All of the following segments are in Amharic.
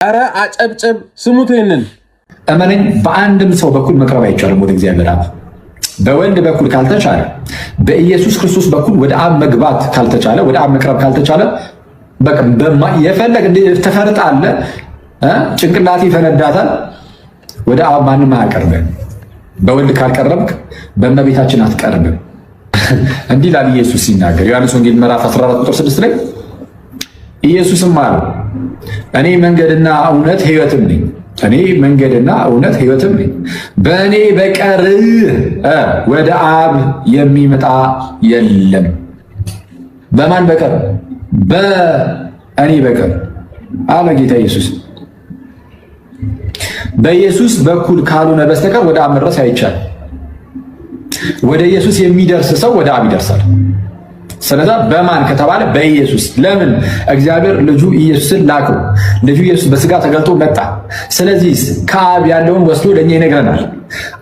አረ አጨብጨብ ስሙት። ይሄንን እመነኝ፣ በአንድም ሰው በኩል መቅረብ አይቻልም ወደ እግዚአብሔር አብ። በወልድ በኩል ካልተቻለ፣ በኢየሱስ ክርስቶስ በኩል ወደ አብ መግባት ካልተቻለ፣ ወደ አብ መቅረብ ካልተቻለ በቃ የፈለግ ትፈርጣለህ፣ ጭንቅላት ይፈነዳታል። ወደ አብ ማንም አያቀርብም። በወልድ ካልቀረብክ በእመቤታችን አትቀርብም። እንዲህ ይላል ኢየሱስ ሲናገር ዮሐንስ ወንጌል ምዕራፍ 14 ቁጥር 6 ላይ ኢየሱስም አለው እኔ መንገድና እውነት ሕይወትም ነኝ። እኔ መንገድና እውነት ሕይወትም ነኝ። በእኔ በቀር ወደ አብ የሚመጣ የለም። በማን በቀር? በእኔ በቀር አለ ጌታ ኢየሱስ። በኢየሱስ በኩል ካልሆነ በስተቀር ወደ አብ መድረስ አይቻልም። ወደ ኢየሱስ የሚደርስ ሰው ወደ አብ ይደርሳል። ስለዚህ በማን ከተባለ በኢየሱስ። ለምን? እግዚአብሔር ልጁ ኢየሱስን ላከው። ልጁ ኢየሱስ በስጋ ተገልጦ መጣ። ስለዚህ ከአብ ያለውን ወስዶ ለእኛ ይነግረናል፣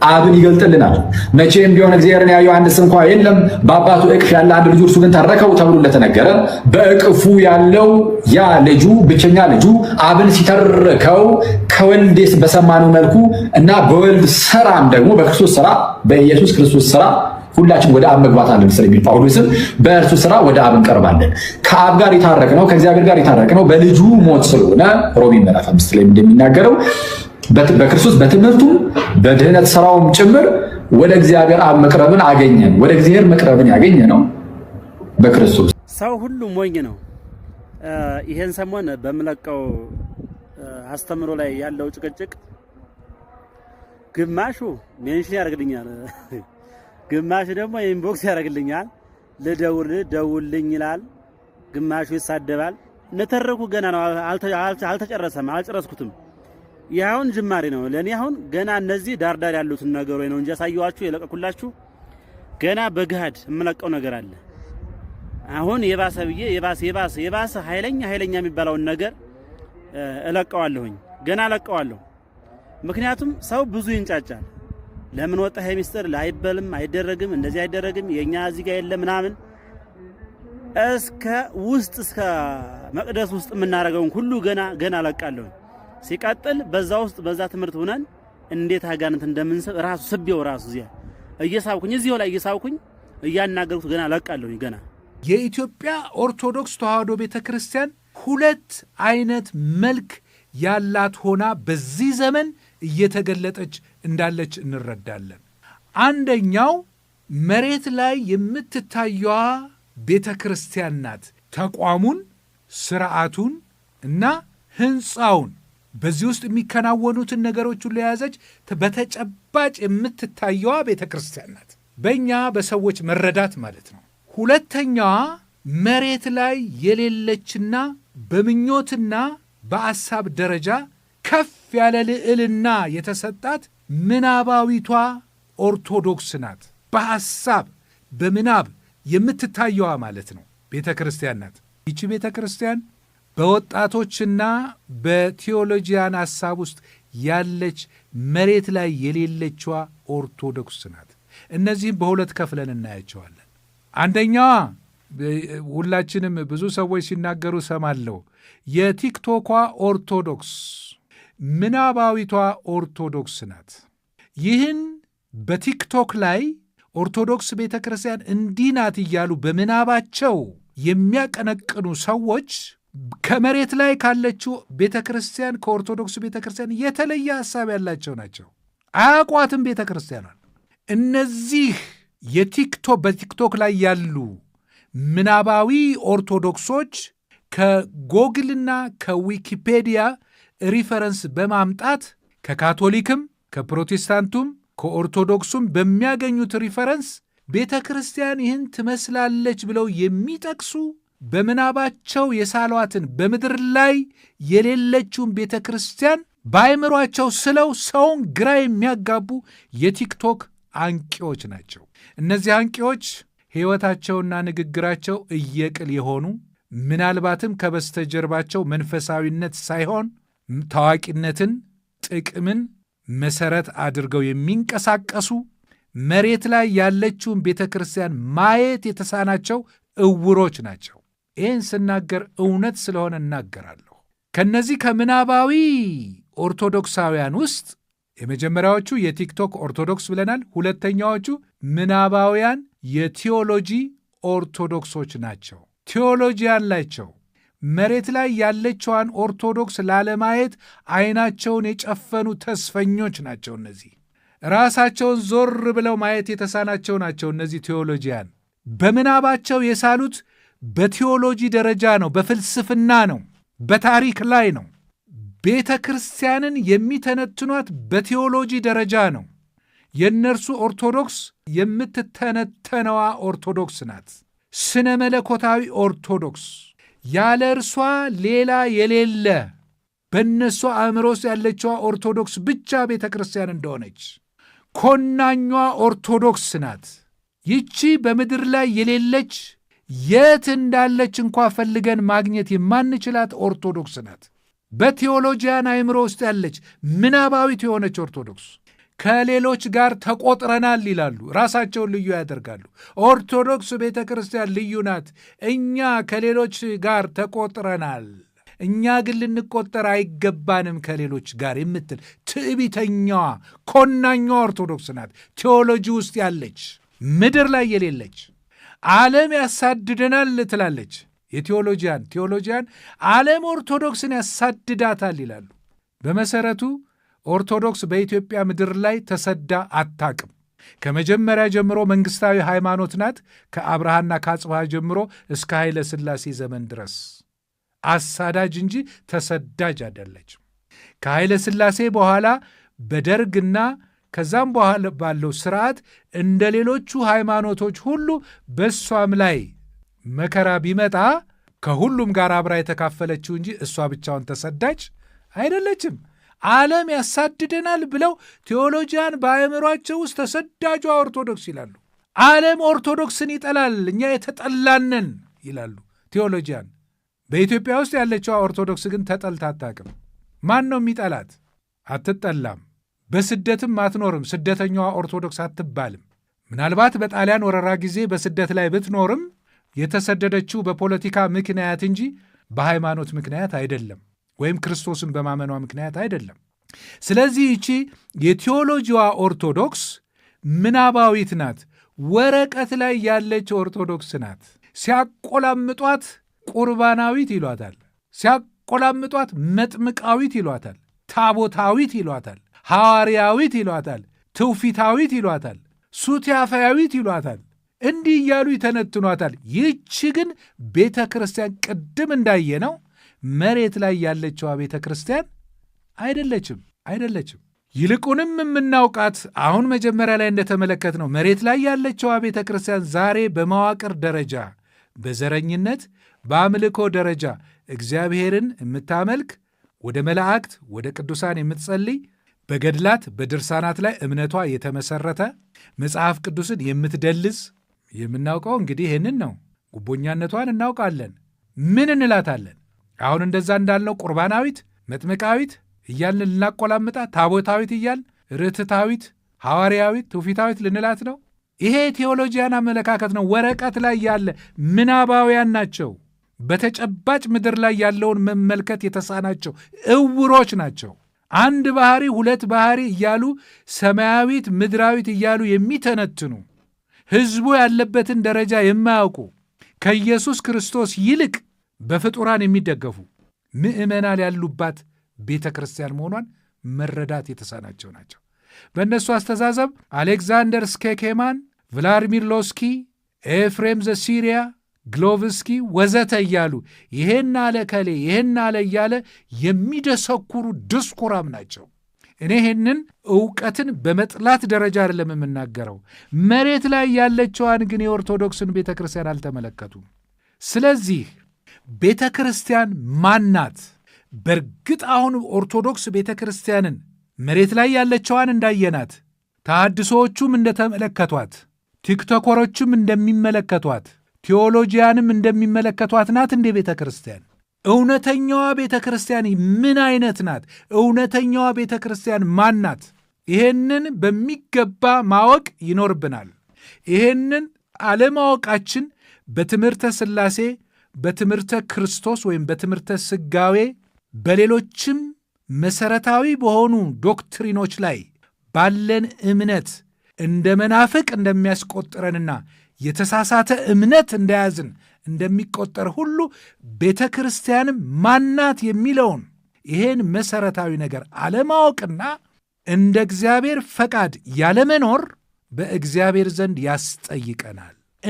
አብን ይገልጥልናል። መቼም ቢሆን እግዚአብሔርን ያየው አንድስ እንኳ የለም፣ በአባቱ እቅፍ ያለ አንድ ልጁ እርሱ ግን ተረከው ተብሎ እንደተነገረ በእቅፉ ያለው ያ ልጁ ብቸኛ ልጁ አብን ሲተርከው ከወልድ በሰማነው መልኩ እና በወልድ ስራም ደግሞ በክርስቶስ ስራ በኢየሱስ ክርስቶስ ስራ ሁላችን ወደ አብ መግባት አለን ስለሚል ጳውሎስም በእርሱ ስራ ወደ አብ እንቀርባለን። ከአብ ጋር የታረቅነው ከእግዚአብሔር ጋር የታረቅነው በልጁ ሞት ስለሆነ ሮሜ ምዕራፍ 5 ላይ እንደሚናገረው በክርስቶስ በትምህርቱም በድህነት ስራውም ጭምር ወደ እግዚአብሔር አብ መቅረብን አገኘን። ወደ እግዚአብሔር መቅረብን ያገኘ ነው በክርስቶስ። ሰው ሁሉ ሞኝ ነው። ይሄን ሰሞን በምለቀው አስተምሮ ላይ ያለው ጭቅጭቅ ግማሹ ሜንሽን ያደርግልኛል፣ ግማሹ ደግሞ ኢንቦክስ ያደርግልኛል። ደውልኝ ይላል፣ ግማሹ ይሳደባል። ነተረኩ ገና ነው፣ አልተጨረሰም፣ አልጨረስኩትም። ይህ አሁን ጅማሬ ነው ለኔ። አሁን ገና እነዚህ ዳርዳር ያሉትን ነገሮች ነው እንጂ ያሳየኋችሁ የለቀኩላችሁ። ገና በግሃድ የምለቀው ነገር አለ። አሁን የባሰ ብዬ የባሰ ኃይለኛ የሚባለውን ነገር እለቀዋለሁኝ፣ ገና እለቀዋለሁ። ምክንያቱም ሰው ብዙ ይንጫጫል። ለምን ወጣ ይሄ ሚስጥር ላይበልም አይደረግም፣ እንደዚህ አይደረግም፣ የኛ እዚህ ጋር የለ ምናምን እስከ መቅደስ ውስጥ የምናደርገውን ሁሉ ገና እለቃለሁ። ሲቀጥል በዛ ውስጥ በዛ ትምህርት ሆነን እንዴት አጋንንት እንደምንስብ ራሱ ስቤው ራሱ እዚያው ላይ እየሳብኩኝ እያናገርኩት ገና እለቃለሁ። ገና የኢትዮጵያ ኦርቶዶክስ ተዋሕዶ ቤተክርስቲያን ሁለት አይነት መልክ ያላት ሆና በዚህ ዘመን እየተገለጠች እንዳለች እንረዳለን። አንደኛው መሬት ላይ የምትታየዋ ቤተክርስቲያን ናት። ተቋሙን፣ ስርዓቱን እና ህንፃውን በዚህ ውስጥ የሚከናወኑትን ነገሮች ሁሉ የያዘች በተጨባጭ የምትታየዋ ቤተክርስቲያን ናት፣ በእኛ በሰዎች መረዳት ማለት ነው። ሁለተኛዋ መሬት ላይ የሌለችና በምኞትና በአሳብ ደረጃ ከፍ ያለ ልዕልና የተሰጣት ምናባዊቷ ኦርቶዶክስ ናት። በሐሳብ በምናብ የምትታየዋ ማለት ነው ቤተ ክርስቲያን ናት። ይቺ ቤተ ክርስቲያን በወጣቶችና በቴዎሎጂያን ሐሳብ ውስጥ ያለች መሬት ላይ የሌለችዋ ኦርቶዶክስ ናት። እነዚህም በሁለት ከፍለን እናያቸዋለን። አንደኛዋ ሁላችንም ብዙ ሰዎች ሲናገሩ ሰማለሁ፣ የቲክቶኳ ኦርቶዶክስ ምናባዊቷ ኦርቶዶክስ ናት። ይህን በቲክቶክ ላይ ኦርቶዶክስ ቤተ ክርስቲያን እንዲህ ናት እያሉ በምናባቸው የሚያቀነቅኑ ሰዎች ከመሬት ላይ ካለችው ቤተ ክርስቲያን ከኦርቶዶክስ ቤተ ክርስቲያን የተለየ ሐሳብ ያላቸው ናቸው። አያቋትም ቤተ ክርስቲያኗን። እነዚህ በቲክቶክ ላይ ያሉ ምናባዊ ኦርቶዶክሶች ከጎግልና ከዊኪፔዲያ ሪፈረንስ በማምጣት ከካቶሊክም ከፕሮቴስታንቱም ከኦርቶዶክሱም በሚያገኙት ሪፈረንስ ቤተ ክርስቲያን ይህን ትመስላለች ብለው የሚጠቅሱ በምናባቸው የሳሏትን በምድር ላይ የሌለችውን ቤተ ክርስቲያን በአእምሯቸው ስለው ሰውን ግራ የሚያጋቡ የቲክቶክ አንቂዎች ናቸው። እነዚህ አንቂዎች ሕይወታቸውና ንግግራቸው እየቅል የሆኑ ምናልባትም ከበስተጀርባቸው መንፈሳዊነት ሳይሆን ታዋቂነትን፣ ጥቅምን መሰረት አድርገው የሚንቀሳቀሱ መሬት ላይ ያለችውን ቤተ ክርስቲያን ማየት የተሳናቸው እውሮች ናቸው። ይህን ስናገር እውነት ስለሆነ እናገራለሁ። ከነዚህ ከምናባዊ ኦርቶዶክሳውያን ውስጥ የመጀመሪያዎቹ የቲክቶክ ኦርቶዶክስ ብለናል። ሁለተኛዎቹ ምናባውያን የቴዎሎጂ ኦርቶዶክሶች ናቸው። ቴዎሎጂያን ናቸው። መሬት ላይ ያለችዋን ኦርቶዶክስ ላለማየት አይናቸውን የጨፈኑ ተስፈኞች ናቸው። እነዚህ ራሳቸውን ዞር ብለው ማየት የተሳናቸው ናቸው። እነዚህ ቴዎሎጂያን በምናባቸው የሳሉት በቴዎሎጂ ደረጃ ነው፣ በፍልስፍና ነው፣ በታሪክ ላይ ነው። ቤተ ክርስቲያንን የሚተነትኗት በቴዎሎጂ ደረጃ ነው። የእነርሱ ኦርቶዶክስ የምትተነተነዋ ኦርቶዶክስ ናት፣ ስነ መለኮታዊ ኦርቶዶክስ። ያለ እርሷ ሌላ የሌለ በእነሱ አእምሮ ውስጥ ያለችዋ ኦርቶዶክስ ብቻ ቤተ ክርስቲያን እንደሆነች ኮናኟ ኦርቶዶክስ ናት። ይቺ በምድር ላይ የሌለች የት እንዳለች እንኳ ፈልገን ማግኘት የማንችላት ኦርቶዶክስ ናት። በቴዎሎጂያን አእምሮ ውስጥ ያለች ምናባዊት የሆነች ኦርቶዶክስ። ከሌሎች ጋር ተቆጥረናል ይላሉ፣ ራሳቸውን ልዩ ያደርጋሉ። ኦርቶዶክስ ቤተ ክርስቲያን ልዩ ናት፣ እኛ ከሌሎች ጋር ተቆጥረናል፣ እኛ ግን ልንቆጠር አይገባንም ከሌሎች ጋር የምትል ትዕቢተኛዋ ኮናኛዋ ኦርቶዶክስ ናት። ቴዎሎጂ ውስጥ ያለች ምድር ላይ የሌለች ዓለም ያሳድደናል ትላለች። ቴዎሎጂያን ዓለም ኦርቶዶክስን ያሳድዳታል ይላሉ። በመሰረቱ ኦርቶዶክስ በኢትዮጵያ ምድር ላይ ተሰዳ አታቅም። ከመጀመሪያ ጀምሮ መንግሥታዊ ሃይማኖት ናት። ከአብርሃና ከአጽብሃ ጀምሮ እስከ ኃይለ ሥላሴ ዘመን ድረስ አሳዳጅ እንጂ ተሰዳጅ አይደለችም። ከኃይለ ሥላሴ በኋላ በደርግና ከዛም በኋላ ባለው ስርዓት እንደ ሌሎቹ ሃይማኖቶች ሁሉ በእሷም ላይ መከራ ቢመጣ ከሁሉም ጋር አብራ የተካፈለችው እንጂ እሷ ብቻውን ተሰዳጅ አይደለችም። ዓለም ያሳድደናል ብለው ቴዎሎጂያን በአእምሯቸው ውስጥ ተሰዳጇ ኦርቶዶክስ ይላሉ። ዓለም ኦርቶዶክስን ይጠላል፣ እኛ የተጠላንን ይላሉ ቴዎሎጂያን። በኢትዮጵያ ውስጥ ያለችው ኦርቶዶክስ ግን ተጠልታ አታውቅም። ማን ነው የሚጠላት? አትጠላም። በስደትም አትኖርም። ስደተኛዋ ኦርቶዶክስ አትባልም። ምናልባት በጣሊያን ወረራ ጊዜ በስደት ላይ ብትኖርም የተሰደደችው በፖለቲካ ምክንያት እንጂ በሃይማኖት ምክንያት አይደለም፣ ወይም ክርስቶስን በማመኗ ምክንያት አይደለም። ስለዚህ ይቺ የቴዎሎጂዋ ኦርቶዶክስ ምናባዊት ናት፣ ወረቀት ላይ ያለች ኦርቶዶክስ ናት። ሲያቆላምጧት ቁርባናዊት ይሏታል፣ ሲያቆላምጧት መጥምቃዊት ይሏታል፣ ታቦታዊት ይሏታል፣ ሐዋርያዊት ይሏታል፣ ትውፊታዊት ይሏታል፣ ሱትያፋያዊት ይሏታል። እንዲህ እያሉ ይተነትኗታል። ይህች ግን ቤተ ክርስቲያን ቅድም እንዳየነው መሬት ላይ ያለችዋ ቤተ ክርስቲያን አይደለችም። ይልቁንም የምናውቃት አሁን መጀመሪያ ላይ እንደተመለከትነው መሬት ላይ ያለችዋ ቤተ ክርስቲያን ዛሬ በመዋቅር ደረጃ፣ በዘረኝነት፣ በአምልኮ ደረጃ እግዚአብሔርን የምታመልክ፣ ወደ መላእክት ወደ ቅዱሳን የምትጸልይ፣ በገድላት በድርሳናት ላይ እምነቷ የተመሰረተ፣ መጽሐፍ ቅዱስን የምትደልዝ የምናውቀው እንግዲህ ይህንን ነው። ጉቦኛነቷን እናውቃለን። ምን እንላታለን? አሁን እንደዛ እንዳልነው ቁርባናዊት፣ መጥምቃዊት እያልን ልናቆላምጣ፣ ታቦታዊት እያልን ርትታዊት፣ ሐዋርያዊት፣ ትውፊታዊት ልንላት ነው። ይሄ ቴዎሎጂያን አመለካከት ነው። ወረቀት ላይ ያለ ምናባውያን ናቸው። በተጨባጭ ምድር ላይ ያለውን መመልከት የተሳናቸው እውሮች ናቸው። አንድ ባህሪ ሁለት ባህሪ እያሉ ሰማያዊት ምድራዊት እያሉ የሚተነትኑ ሕዝቡ ያለበትን ደረጃ የማያውቁ ከኢየሱስ ክርስቶስ ይልቅ በፍጡራን የሚደገፉ ምዕመናን ያሉባት ቤተ ክርስቲያን መሆኗን መረዳት የተሳናቸው ናቸው። በእነሱ አስተዛዘብ አሌክዛንደር ስኬኬማን፣ ቭላድሚር ሎስኪ፣ ኤፍሬም ዘሲሪያ፣ ግሎቭስኪ ወዘተ እያሉ ይሄን አለ ከሌ ይሄን አለ እያለ የሚደሰኩሩ ድስኩራም ናቸው። እኔ ይህንን ዕውቀትን በመጥላት ደረጃ አይደለም የምናገረው። መሬት ላይ ያለችዋን ግን የኦርቶዶክስን ቤተ ክርስቲያን አልተመለከቱም። ስለዚህ ቤተ ክርስቲያን ማናት? በእርግጥ አሁን ኦርቶዶክስ ቤተ ክርስቲያንን መሬት ላይ ያለችዋን እንዳየናት፣ ተሐድሶዎቹም እንደተመለከቷት፣ ቲክቶከሮቹም እንደሚመለከቷት፣ ቴዎሎጂያንም እንደሚመለከቷት ናት እንደ ቤተ ክርስቲያን? እውነተኛዋ ቤተ ክርስቲያን ምን አይነት ናት? እውነተኛዋ ቤተ ክርስቲያን ማን ናት? ይሄንን በሚገባ ማወቅ ይኖርብናል። ይሄንን አለማወቃችን በትምህርተ ሥላሴ፣ በትምህርተ ክርስቶስ ወይም በትምህርተ ሥጋዌ በሌሎችም መሰረታዊ በሆኑ ዶክትሪኖች ላይ ባለን እምነት እንደ መናፍቅ እንደሚያስቆጥረንና የተሳሳተ እምነት እንደያዝን እንደሚቆጠር ሁሉ ቤተ ክርስቲያንም ማናት የሚለውን ይሄን መሰረታዊ ነገር አለማወቅና እንደ እግዚአብሔር ፈቃድ ያለመኖር በእግዚአብሔር ዘንድ ያስጠይቀናል።